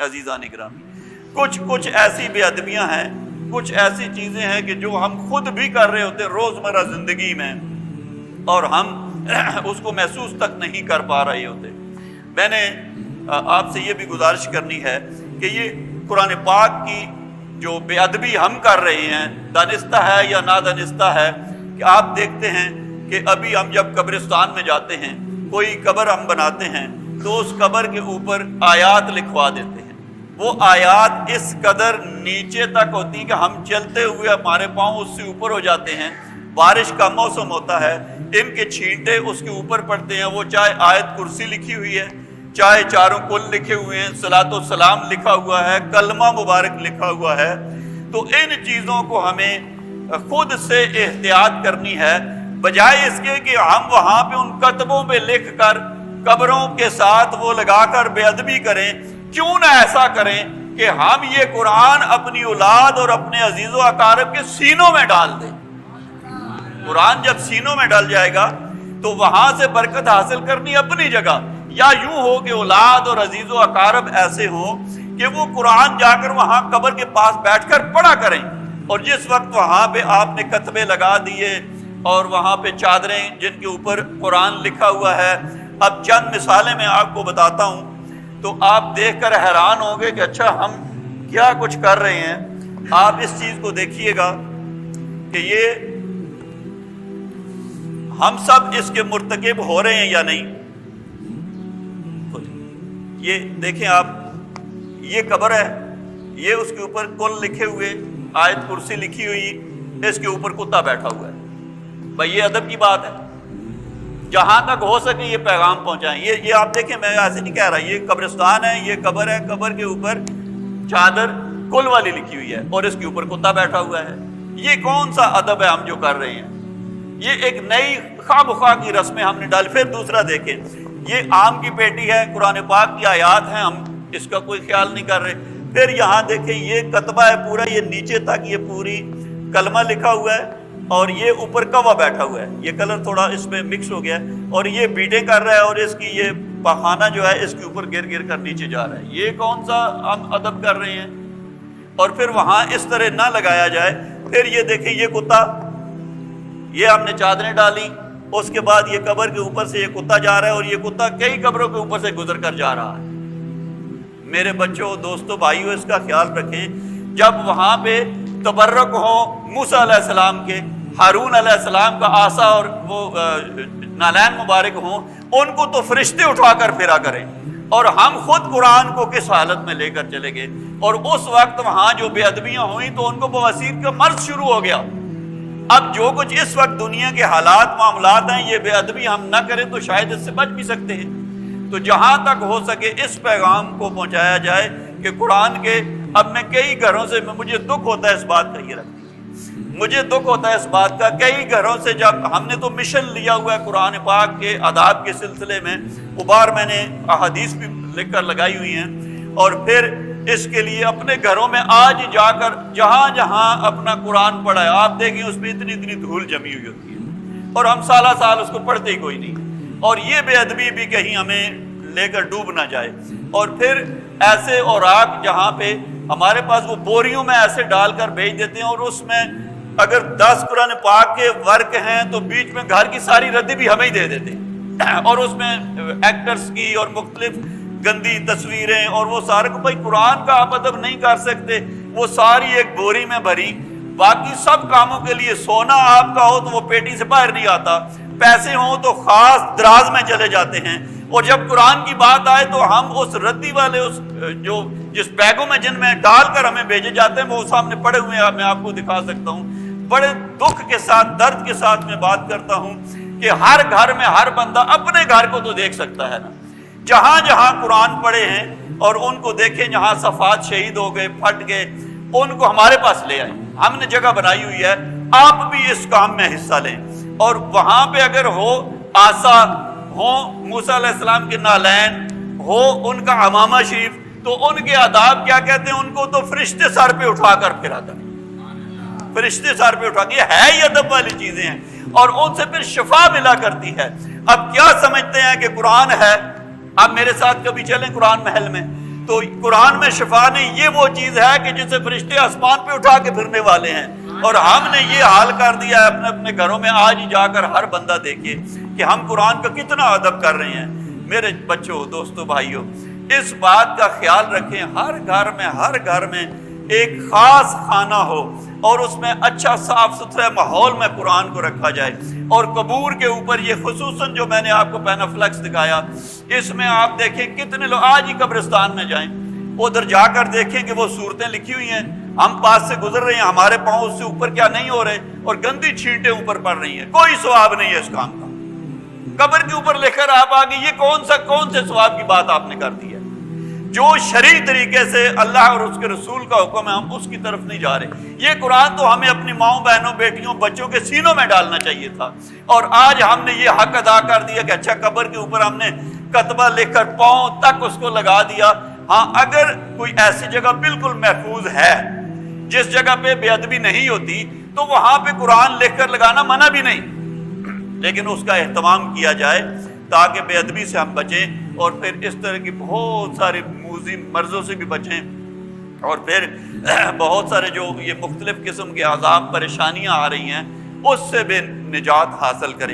عزیزان گرامی، کچھ ایسی بے ادبیاں ہیں، کچھ ایسی چیزیں ہیں کہ جو ہم خود بھی کر رہے ہوتے روزمرہ زندگی میں اور ہم اس کو محسوس تک نہیں کر پا رہے ہوتے۔ میں نے آپ سے یہ بھی گزارش کرنی ہے کہ یہ قرآن پاک کی جو بے ادبی ہم کر رہے ہیں، دانستہ ہے یا نادانستہ ہے، کہ آپ دیکھتے ہیں کہ ابھی ہم جب قبرستان میں جاتے ہیں، کوئی قبر ہم بناتے ہیں تو اس قبر کے اوپر آیات لکھوا دیتے ہیں۔ وہ آیات اس قدر نیچے تک ہوتی ہیں کہ ہم چلتے ہوئے ہمارے پاؤں اس سے اوپر ہو جاتے ہیں۔ بارش کا موسم ہوتا ہے، ان کے چھینٹے اس کے اوپر پڑتے ہیں، وہ چاہے آیت کرسی لکھی ہوئی ہے، چاہے چاروں کل لکھے ہوئے ہیں، صلاۃ و سلام لکھا ہوا ہے، کلمہ مبارک لکھا ہوا ہے۔ تو ان چیزوں کو ہمیں خود سے احتیاط کرنی ہے، بجائے اس کے کہ ہم وہاں پہ ان کتبوں پہ لکھ کر قبروں کے ساتھ وہ لگا کر بے ادبی کریں۔ کیوں نہ ایسا کریں کہ ہم یہ قرآن اپنی اولاد اور اپنے عزیز و اقارب کے سینوں میں ڈال دیں۔ قرآن جب سینوں میں ڈل جائے گا تو وہاں سے برکت حاصل کرنی اپنی جگہ، یا یوں ہو کہ اولاد اور عزیز و اقارب ایسے ہوں کہ وہ قرآن جا کر وہاں قبر کے پاس بیٹھ کر پڑھا کریں، اور جس وقت وہاں پہ آپ نے کتبے لگا دیے اور وہاں پہ چادریں جن کے اوپر قرآن لکھا ہوا ہے، اب چند مثالیں میں آپ کو بتاتا ہوں تو آپ دیکھ کر حیران ہوں گے کہ اچھا ہم کیا کچھ کر رہے ہیں۔ آپ اس چیز کو دیکھیے گا کہ یہ ہم سب اس کے مرتکب ہو رہے ہیں یا نہیں۔ یہ دیکھیں آپ، یہ قبر ہے، یہ اس کے اوپر کل لکھے ہوئے، آیت کرسی لکھی ہوئی، اس کے اوپر کتا بیٹھا ہوا ہے۔ بھائی یہ ادب کی بات ہے؟ جہاں تک ہو سکے یہ پیغام پہنچائیں۔ یہ آپ دیکھیں، میں ایسے نہیں کہہ رہا، یہ قبرستان ہے، یہ قبر ہے، قبر کے اوپر چادر کل والی لکھی ہوئی ہے اور اس کے اوپر کتا بیٹھا ہوا ہے۔ یہ کون سا ادب ہے ہم جو کر رہے ہیں؟ یہ ایک نئی خواہ بخواہ کی رسمیں ہم نے ڈال۔ پھر دوسرا دیکھیں، یہ آم کی پیٹی ہے، قرآن پاک کی آیات ہیں، ہم اس کا کوئی خیال نہیں کر رہے۔ پھر یہاں دیکھیں، یہ کتبہ ہے پورا، یہ نیچے تک یہ پوری کلمہ لکھا ہوا ہے، اور یہ اوپر کوا بیٹھا ہوا ہے۔ یہ کلر تھوڑا اس میں مکس ہو گیا ہے، اور یہ بیٹیں کر رہا ہے، اور اس کی یہ پخانہ جو ہے اس کے اوپر گر گر کر نیچے جا رہا ہے۔ یہ کون سا ہم ادب کر رہے ہیں؟ اور پھر وہاں اس طرح نہ لگایا جائے۔ پھر یہ دیکھیں، یہ کتا، یہ ہم نے چادریں ڈالی، اس کے بعد یہ قبر کے اوپر سے یہ کتا جا رہا ہے، اور یہ کتا کئی قبروں کے اوپر سے گزر کر جا رہا ہے۔ میرے بچوں، دوستوں، بھائیوں، اس کا خیال رکھیں۔ جب وہاں پہ تبرک ہو موسیٰ علیہ السلام کے، ہارون علیہ السلام کا عصا اور وہ نالین مبارک ہوں، ان کو تو فرشتے اٹھا کر پھرا کریں، اور ہم خود قرآن کو کس حالت میں لے کر چلے گئے۔ اور اس وقت وہاں جو بے ادبیاں ہوئیں تو ان کو بواسیر کا مرض شروع ہو گیا۔ اب جو کچھ اس وقت دنیا کے حالات معاملات ہیں، یہ بے ادبی ہم نہ کریں تو شاید اس سے بچ بھی سکتے ہیں۔ تو جہاں تک ہو سکے اس پیغام کو پہنچایا جائے کہ قرآن کے، اب میں کئی گھروں سے، مجھے دکھ ہوتا ہے اس بات کا، یہ رکھ دیجیے، مجھے دکھ ہوتا ہے اس بات کا، کئی گھروں سے جب ہم نے تو مشن لیا ہوا ہے قرآن پاک کے آداب کے سلسلے میں، وہ بار میں نے احادیث بھی لکھ کر لگائی ہوئی ہیں، اور پھر اس کے لیے اپنے گھروں میں آج جا کر جہاں جہاں اپنا قرآن پڑھا ہے، آپ دیکھیں اس پہ اتنی اتنی دھول جمی ہوئی ہوتی ہے، اور ہم سالہ سال اس کو پڑھتے ہی کوئی نہیں۔ اور یہ بے ادبی بھی کہیں ہمیں لے کر ڈوب نہ جائے۔ اور پھر ایسے اوراق جہاں پہ ہمارے پاس وہ بوریوں میں ایسے ڈال کر بھیج دیتے ہیں، اور اس میں اگر 10 قرآن پاک کے ورق ہیں تو بیچ میں گھر کی ساری ردی بھی ہمیں ہی دے دیتے ہیں، اور اس میں ایکٹرز کی اور مختلف گندی تصویریں، اور وہ سارے کو، بھائی قرآن کا آپ ادب نہیں کر سکتے، وہ ساری ایک بوری میں بھری۔ باقی سب کاموں کے لیے سونا آپ کا ہو تو وہ پیٹی سے باہر نہیں آتا، پیسے ہوں تو خاص دراز میں چلے جاتے ہیں، اور جب قرآن کی بات آئے تو ہم اس ردی والے جس بیگوں میں جن میں ڈال کر ہمیں بھیجے جاتے ہیں، وہ سامنے پڑے ہوئے ہیں، میں آپ کو دکھا سکتا ہوں۔ بڑے دکھ کے ساتھ، درد کے ساتھ میں بات کرتا ہوں کہ ہر گھر میں ہر بندہ اپنے گھر کو تو دیکھ سکتا ہے نا، جہاں جہاں قرآن پڑھے ہیں، اور ان کو دیکھیں، جہاں صفحات شہید ہو گئے، پھٹ گئے، ان کو ہمارے پاس لے آئیں۔ ہم نے جگہ بنائی ہوئی ہے، آپ بھی اس کام میں حصہ لیں۔ اور وہاں پہ اگر ہو آسا ہو، موسیٰ علیہ السلام کے نالین ہو، ان کا عمامہ شریف، تو ان کے آداب کیا کہتے ہیں؟ ان کو تو فرشتے سر پہ اٹھا کر پھرا کریں، فرشتے سر پہ اٹھا کے، یہ ہے ہی ادب والی چیزیں ہیں، اور ان سے پھر شفا ملا کرتی ہے۔ اب کیا سمجھتے ہیں کہ قرآن ہے؟ اب میرے ساتھ کبھی چلیں قرآن محل میں، تو قرآن میں شفا نہیں، یہ وہ چیز ہے کہ جسے فرشتے آسمان پہ اٹھا کے پھرنے والے ہیں، اور ہم نے یہ حال کر دیا ہے اپنے اپنے گھروں میں۔ آج ہی جا کر ہر بندہ دیکھے کہ ہم قرآن کا کتنا ادب کر رہے ہیں۔ میرے بچوں، دوستوں، بھائیوں، اس بات کا خیال رکھیں، ہر گھر میں ایک خاص خانہ ہو اور اس میں اچھا صاف ستھرے ماحول میں قرآن کو رکھا جائے۔ اور قبور کے اوپر یہ خصوصاً جو میں نے آپ کو پینافلیکس دکھایا، اس میں آپ دیکھیں کتنے لوگ آج ہی قبرستان میں جائیں، ادھر جا کر دیکھیں کہ وہ صورتیں لکھی ہوئی ہیں، ہم پاس سے گزر رہے ہیں، ہمارے پاؤں اس سے اوپر کیا نہیں ہو رہے، اور گندی چھینٹیں اوپر پڑ رہی ہیں، کوئی ثواب نہیں ہے اس کام کا۔ قبر کے اوپر لکھ کر آپ آگے، یہ کون سے ثواب کی بات آپ نے کر دی ہے؟ جو شرعی طریقے سے اللہ اور اس کے رسول کا حکم ہے، ہم اس کی طرف نہیں جا رہے۔ یہ قرآن تو ہمیں اپنی ماؤں، بہنوں، بیٹیوں، بچوں کے سینوں میں ڈالنا چاہیے تھا، اور آج ہم نے یہ حق ادا کر دیا کہ اچھا قبر کے اوپر ہم نے کتبہ لکھ کر پاؤں تک اس کو لگا دیا۔ ہاں، اگر کوئی ایسی جگہ بالکل محفوظ ہے جس جگہ پہ بے ادبی نہیں ہوتی تو وہاں پہ قرآن لکھ کر لگانا منع بھی نہیں، لیکن اس کا اہتمام کیا جائے تاکہ بے ادبی سے ہم بچیں، اور پھر اس طرح کی بہت سارے موذی مرضوں سے بھی بچیں، اور پھر بہت سارے جو یہ مختلف قسم کے عذاب، پریشانیاں آ رہی ہیں، اس سے بھی نجات حاصل کریں۔